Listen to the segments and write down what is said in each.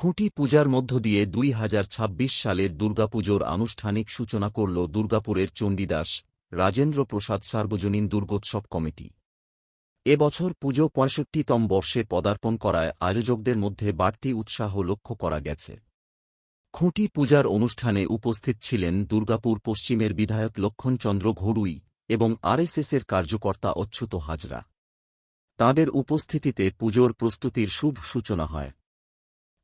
খুঁটি পূজার মধ্য দিয়ে 2026 সালের দুর্গাপুজোর আনুষ্ঠানিক সূচনা করল দুর্গাপুরের চণ্ডীদাস রাজেন্দ্র প্রসাদ সার্বজনীন দুর্গোৎসব কমিটি। এবছর পুজো ৬৫তম বর্ষে পদার্পণ করায় আয়োজকদের মধ্যে বাড়তি উৎসাহ লক্ষ্য করা গেছে। খুঁটি পূজার অনুষ্ঠানে উপস্থিত ছিলেন দুর্গাপুর পশ্চিমের বিধায়ক লক্ষণচন্দ্র ঘড়ুই এবং আরএসএসের কার্যকর্তা অচ্যুত হাজরা। তাঁদের উপস্থিতিতে পুজোর প্রস্তুতির শুভ সূচনা হয়।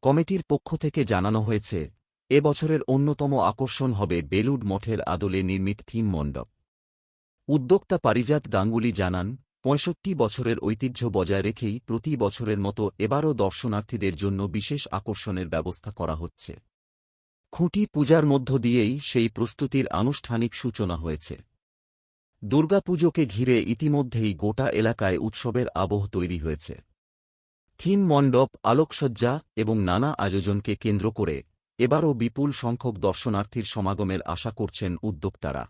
কমিটির পক্ষ থেকে জানানো হয়েছে, এবছরের অন্যতম আকর্ষণ হবে বেলুড় মঠের আদলে নির্মিত থিম মণ্ডপ। উদ্যোক্তা পারিজাত গাঙ্গুলি জানান, ৬৫ বছরের ঐতিহ্য বজায় রেখেই প্রতি বছরের মতো এবারও দর্শনার্থীদের জন্য বিশেষ আকর্ষণের ব্যবস্থা করা হচ্ছে। খুঁটি পূজার মধ্য দিয়েই সেই প্রস্তুতির আনুষ্ঠানিক সূচনা হয়েছে। দুর্গাপুজোকে ঘিরে ইতিমধ্যেই গোটা এলাকায় উৎসবের আবহ তৈরি হয়েছে। থিম মণ্ডপ, আলোকসজ্জা এবং নানা আয়োজনকে কেন্দ্র করে এবারও বিপুল সংখ্যক দর্শনার্থীর সমাগমের আশা করছেন উদ্যোক্তারা।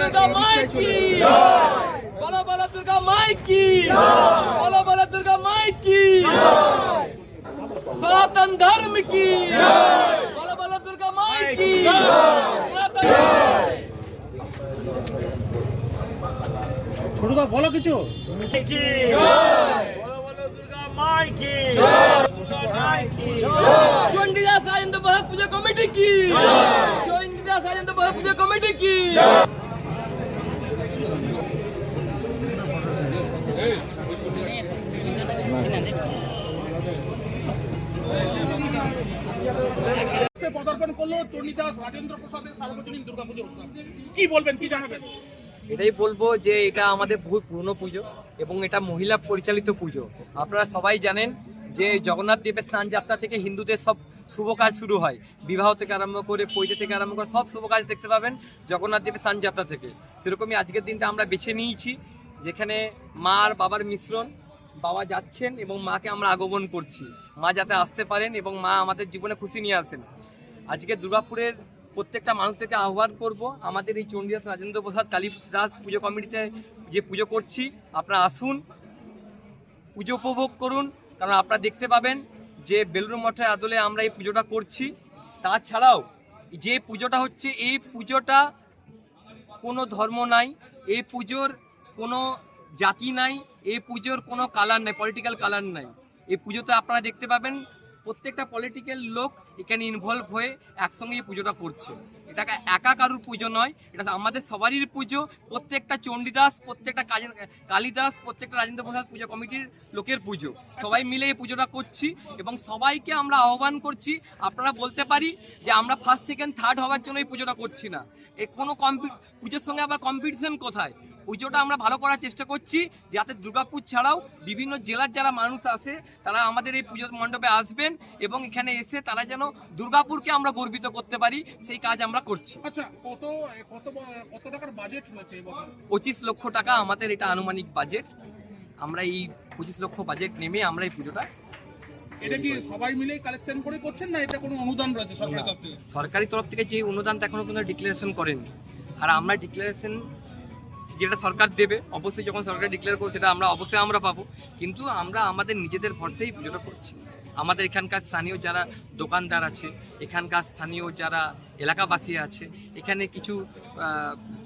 दुर्गा माई की बोलो बोलो दुर्गा माई की बोलो बोलो दुर्गा माई की सनातन धर्म की बोलो बोलो दुर्गा माई की दुर्गा बोलो किचु बोलो बोलो दुर्गा माई की चंडीदास राजेंद्र प्रसाद पूजा कमेटी की चंडीदास राजेंद्र प्रसाद पूजा कमेटी की পদার্পণ করলো চণ্ডীদাস রাজেন্দ্র প্রসাদের সার্বজনীন দুর্গাপুজো। কি বলবেন, কি জানাবেন? এটাই বলবো যে এটা আমাদের বহু পুরনো পুজো এবং এটা মহিলা পরিচালিত পুজো। আপনারা সবাই জানেন যে জগন্নাথ দেবের স্নান যাত্রা থেকে হিন্দুদের সব শুভ কাজ শুরু হয়। বিবাহ থেকে আরম্ভ করে পৈতে থেকে আরম্ভ করে সব শুভ কাজ দেখতে পাবেন জগন্নাথ দেবের স্নান যাত্রা থেকে। সেরকমই আজকের দিনটা আমরা বেছে নিয়েছি, যেখানে মা আর বাবার মিশ্রণ। বাবা যাচ্ছেন এবং মাকে আমরা আগমন করছি, মা যাতে আসতে পারেন এবং মা আমাদের জীবনে খুশি নিয়ে আসেন। আজকে দুর্গাপুরের প্রত্যেকটা মানুষদেরকে আহ্বান করব, আমাদের এই চণ্ডীদাস রাজেন্দ্র প্রসাদ কালীদাস পুজো কমিটিতে যে পুজো করছি, আপনারা আসুন, পুজো উপভোগ করুন। কারণ আপনারা দেখতে পাবেন যে বেলুড় মঠের আদলে আমরা এই পুজোটা করছি। তাছাড়াও যে পুজোটা হচ্ছে, এই পুজোটা কোনো ধর্ম নাই, এই পুজোর কোনো জাতি নাই, এই পুজোর কোনো কালার নাই, পলিটিক্যাল কালার নাই। এই পুজোতে আপনারা দেখতে পাবেন প্রত্যেকটা পলিটিক্যাল লোক এখানে ইনভলভ হয়ে একসঙ্গে এই পুজোটা করছে। এটা একা কারুর পুজো নয়, এটা আমাদের সবারই পুজো। প্রত্যেকটা চণ্ডীদাস, প্রত্যেকটা কালীদাস, প্রত্যেকটা রাজেন্দ্র প্রসাদ পূজা কমিটির লোকের পুজো। সবাই মিলে এই পুজোটা করছি এবং সবাইকে আমরা আহ্বান করছি। আপনারা বলতে পারি যে আমরা ফার্স্ট, সেকেন্ড, থার্ড হওয়ার জন্য এই পুজোটা করছি না। এর কোনো পুজোর সঙ্গে আবার কম্পিটিশন কোথায়? পুজোটা আমরা ভালো করার চেষ্টা করছি, যাতে দুর্গাপুর ছাড়াও বিভিন্ন জেলার যারা মানুষ আসে তারা আমাদের এই পুজো মণ্ডপে আসবেন এবং এখানে এসে তারা যেন দুর্গাপুরকে আমরা গর্বিত করতে পারি, সেই কাজ আমরা করছি। আচ্ছা, কত টাকার বাজেট রয়েছে এই বছর? 25 লক্ষ টাকা আমাদের এটা আনুমানিক বাজেট। আমরা এই 25 লক্ষ বাজেট নেমে আমরা এই পুজোটা। এটা কি সবাই মিলে কালেকশন করে করছেন না এটা কোনো অনুদান রয়েছে সরকারি তরফ থেকে? সরকারি তরফ থেকে যে অনুদানটা এখনো পর্যন্ত ডিক্লারেশন করেননি, আর আমরা ডিক্লারেশন যেটা সরকার দেবে অবশ্যই, যখন সরকার ডিক্লেয়ার করবে সেটা আমরা অবশ্যই আমরা পাবো। কিন্তু আমরা আমাদের নিজেদের ভরসায় পুজোটা করছি। আমাদের এখানকার স্থানীয় যারা দোকানদার আছে, এখানকার স্থানীয় যারা এলাকাবাসী আছে, এখানে কিছু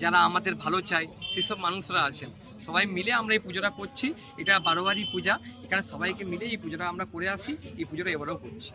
যারা আমাদের ভালো চায় সেসব মানুষরা আছেন, সবাই মিলে আমরা এই পুজোটা করছি। এটা 12 বারই পূজা, এখানে সবাইকে মিলে এই পুজোটা আমরা করে আসি। এই পুজোটা এবারেও করছি।